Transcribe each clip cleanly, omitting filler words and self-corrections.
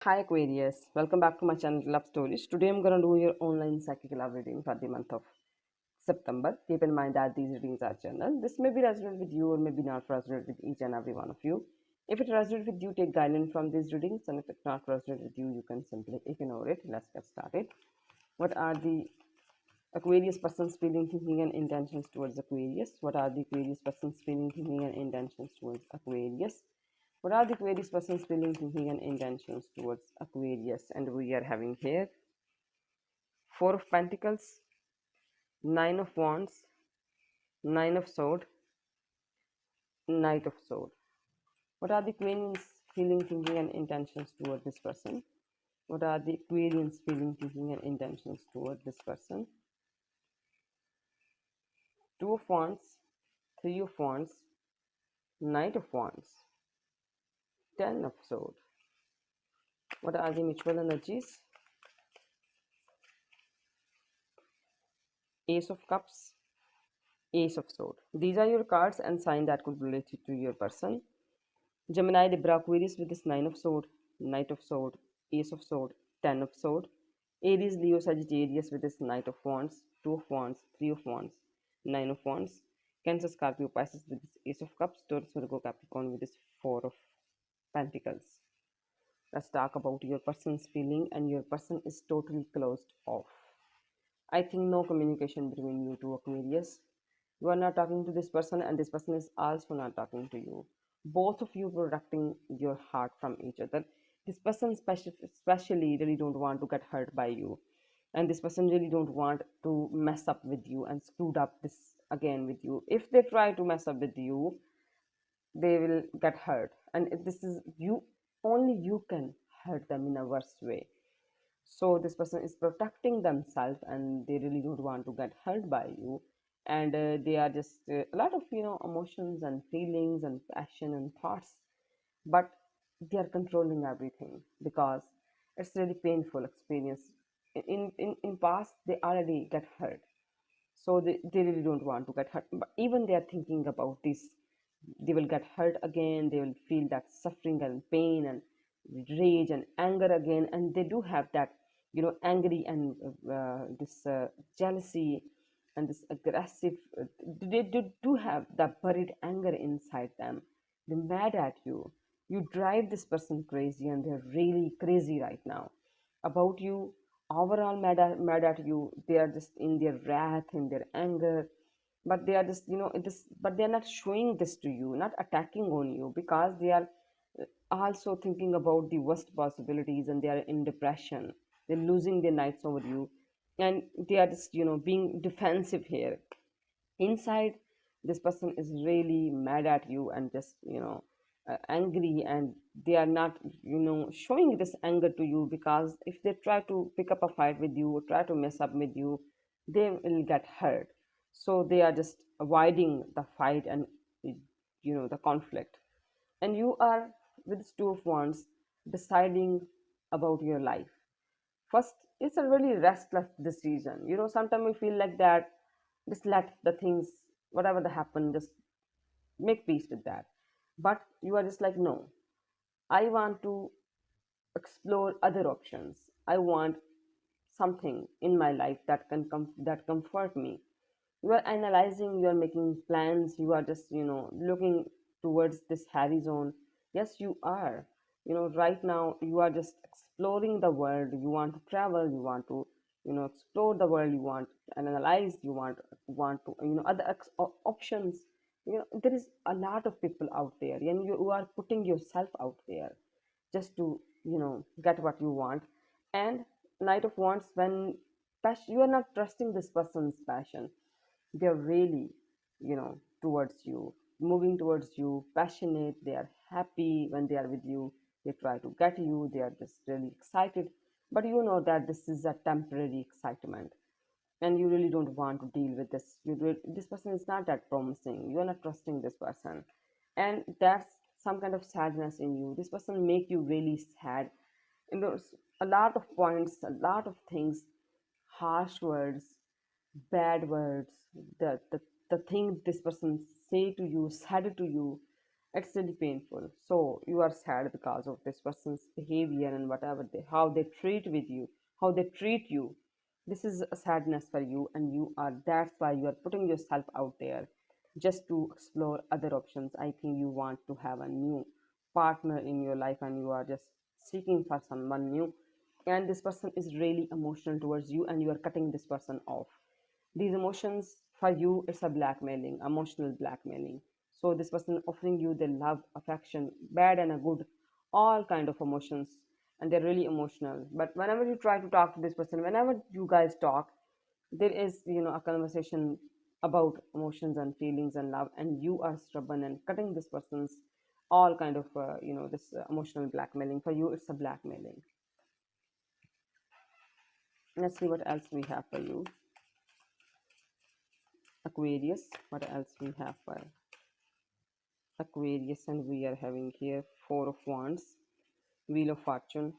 Hi Aquarius, welcome back to my channel Love Stories. Today I'm gonna do your online psychic love reading for the month of September. Keep in mind that these readings are general. This may be resonant with you or maybe not resonant with each and every one of you. If it resonates with you, take guidance from these readings, and if it not resonate with you, you can simply ignore it. Let's get started. What are the Aquarius person's feeling, thinking, and intentions towards Aquarius? What are the Aquarius person's feeling, thinking, and intentions towards Aquarius? What are the Aquarius person's feeling, thinking, and intentions towards Aquarius? And we are having here Four of Pentacles, Nine of Wands, Nine of Sword, Knight of Sword. What are the Aquarians feeling, thinking, and intentions toward this person? What are the Aquarians feeling, thinking, and intentions toward this person? Two of Wands, Three of Wands, Knight of Wands, Ten of Sword. What are the mutual energies? Ace of Cups, Ace of Sword. These are your cards and sign that could relate to your person. Gemini, Libra, Aquarius with this Nine of Sword, Knight of Sword, Ace of Sword, Ten of Sword. Aries, Leo, Sagittarius with this Knight of Wands, Two of Wands, Three of Wands, Nine of Wands. Cancer, Scorpio, Pisces with this Ace of Cups, Taurus, Virgo, Capricorn with this Four of Pentacles. Let's talk about your person's feeling, and your person is totally closed off. I think no communication between you two Aquarius. You are not talking to this person, and this person is also not talking to you. Both of you protecting your heart from each other. This person especially really don't want to get hurt by you, and this person really don't want to mess up with you and screwed up this again with you. If they try to mess up with you, they will get hurt, and if this is you, only you can hurt them in a worse way. So this person is protecting themselves, and they really don't want to get hurt by you. And they are just a lot of emotions and feelings and passion and thoughts, but they are controlling everything because it's really painful experience. In past they already get hurt, so they really don't want to get hurt, but even they are thinking about this, they will get hurt again, they will feel that suffering and pain and rage and anger again, and they do have that angry and this jealousy and this aggressive, they do have that buried anger inside them. They're mad at you, you drive this person crazy, and they're really crazy right now about you, overall mad at you. They are just in their wrath, in their anger, but they are just this, but they are not showing this to you, not attacking on you, because they are also thinking about the worst possibilities, and they are in depression, they're losing their nights over you, and they are just being defensive here. Inside, this person is really mad at you and just angry, and they are not showing this anger to you, because if they try to pick up a fight with you or try to mess up with you, they will get hurt. So they are just avoiding the fight and the conflict. And you are with this Two of Wands deciding about your life. First, it's a really restless decision. Sometimes we feel like that, just let the things, whatever they happen, just make peace with that. But you are just like, no, I want to explore other options. I want something in my life that can that comfort me. You are analyzing, you are making plans, you are just looking towards this hairy zone. Yes, you are. Right now you are just exploring the world. You want to travel, you want to explore the world, you want to analyze, you want to other options. There is a lot of people out there, and you are putting yourself out there just to get what you want. And Knight of Wands, when passion, you are not trusting this person's passion. They're really towards you, moving towards you, passionate, they are happy when they are with you, they try to get you, they are just really excited. But you know that this is a temporary excitement, and you really don't want to deal with this. This person is not that promising, you are not trusting this person, and that's some kind of sadness in you. This person make you really sad. There's a lot of points, a lot of things, harsh words, bad words, the the thing this person say to you, said to you, It's really painful. So you are sad because of this person's behavior and whatever they, how they treat with you, how they treat you. This is a sadness for you, and you are, that's why you are putting yourself out there just to explore other options. I think you want to have a new partner in your life, and you are just seeking for someone new, and this person is really emotional towards you, and you are cutting this person off. These emotions for you, it's a blackmailing, emotional blackmailing. So this person offering you the love, affection, bad and a good, all kind of emotions, and they're really emotional. But whenever you try to talk to this person, whenever you guys talk, there is, a conversation about emotions and feelings and love, and you are stubborn and cutting this person's all kind of this emotional blackmailing. For you, it's a blackmailing. Let's see what else we have for you. Aquarius, what else we have for Aquarius? And we are having here Four of Wands, Wheel of Fortune,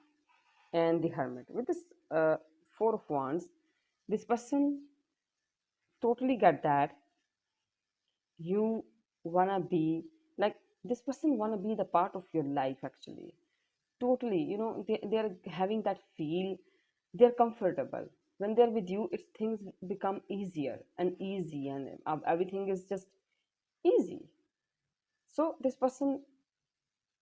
and the Hermit. With this Four of Wands, this person totally get that you wanna be like, this person wanna be the part of your life actually. Totally, they're having that feel, they're comfortable when they're with you. It's things become easier and easy, and everything is just easy. So this person,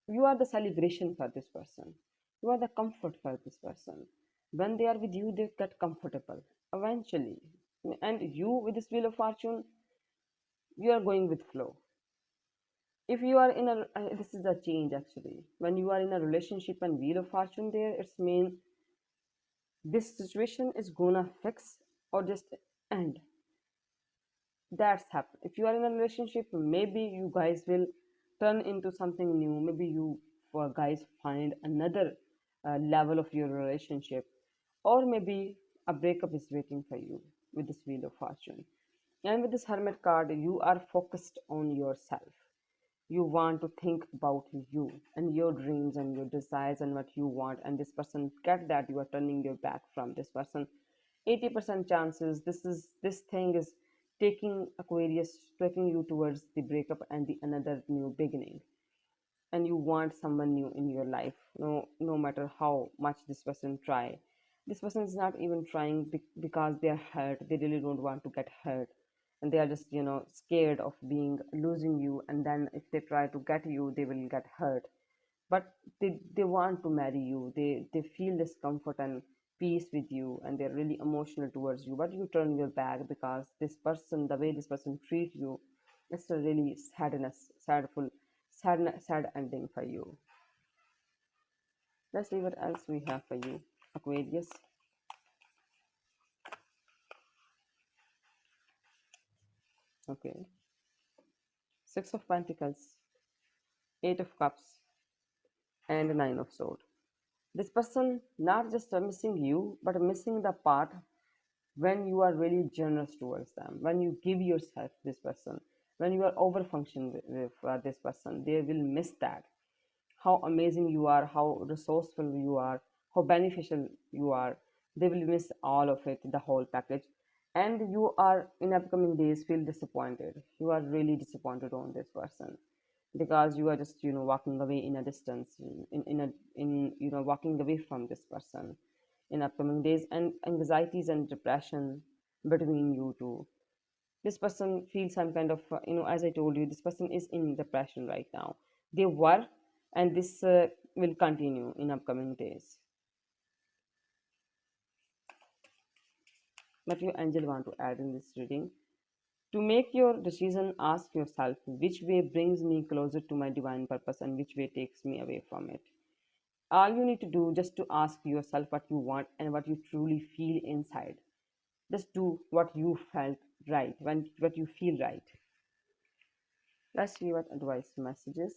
you are the celebration for this person, you are the comfort for this person. When they are with you, they get comfortable eventually. And you, with this Wheel of Fortune, you are going with flow. If you are in a this is the change actually. When you are in a relationship and Wheel of Fortune there, it's mean this situation is gonna fix or just end. That's happened. If you are in a relationship, maybe you guys will turn into something new. Maybe you guys find another level of your relationship, or maybe a breakup is waiting for you with this Wheel of Fortune. And with this Hermit card, you are focused on yourself. You want to think about you and your dreams and your desires and what you want, and this person get that you are turning your back from this person. 80% chances this thing is taking Aquarius, taking you towards the breakup and the another new beginning. And you want someone new in your life, no matter how much this person try. This person is not even trying because they're hurt, they really don't want to get hurt, and they are just scared of being losing you, and then if they try to get you, they will get hurt. But they want to marry you, they feel this comfort and peace with you, and they're really emotional towards you, but you turn your back because this person, the way this person treat you, it's a really sad ending for you. Let's see what else we have for you, Aquarius. Okay, Six of Pentacles, Eight of Cups, and Nine of Swords. This person not just missing you, but missing the part when you are really generous towards them, when you give yourself to this person, when you are over function with this person, they will miss that. How amazing you are, how resourceful you are, how beneficial you are. They will miss all of it, the whole package. And you are in upcoming days feel disappointed. You are really disappointed on this person because you are just walking away in a distance, in walking away from this person in upcoming days, and anxieties and depression between you two. This person feels some kind of as I told you, this person is in depression right now. They were, and this will continue in upcoming days. But your angel want to add in this reading: to make your decision, ask yourself which way brings me closer to my divine purpose and which way takes me away from it. All you need to do just to ask yourself what you want and what you truly feel inside. Just do what you felt right, when what you feel right. Let's see what advice messages.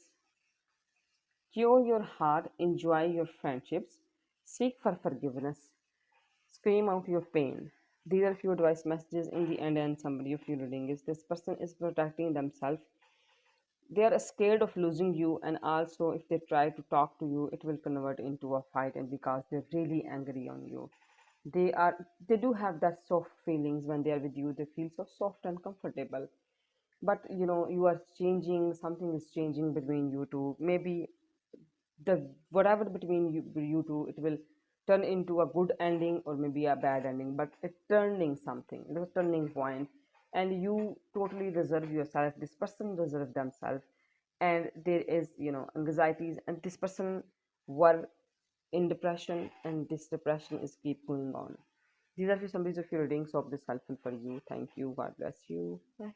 Cure your heart, enjoy your friendships, seek for forgiveness, scream out your pain. These are few advice messages in the end, and somebody of you reading is this person is protecting themselves. They are scared of losing you, and also if they try to talk to you, it will convert into a fight, and because they're really angry on you. They do have that soft feelings when they are with you. They feel so soft and comfortable. but you are changing, something is changing between you two. Maybe the whatever between you two, it will turn into a good ending or maybe a bad ending, but it turning something, it was turning point. And you totally reserve yourself, this person reserve themselves, and there is anxieties, and this person were in depression, and this depression is keep going on. These are some of your readings of this helpful for you. Thank you. God bless you. Bye.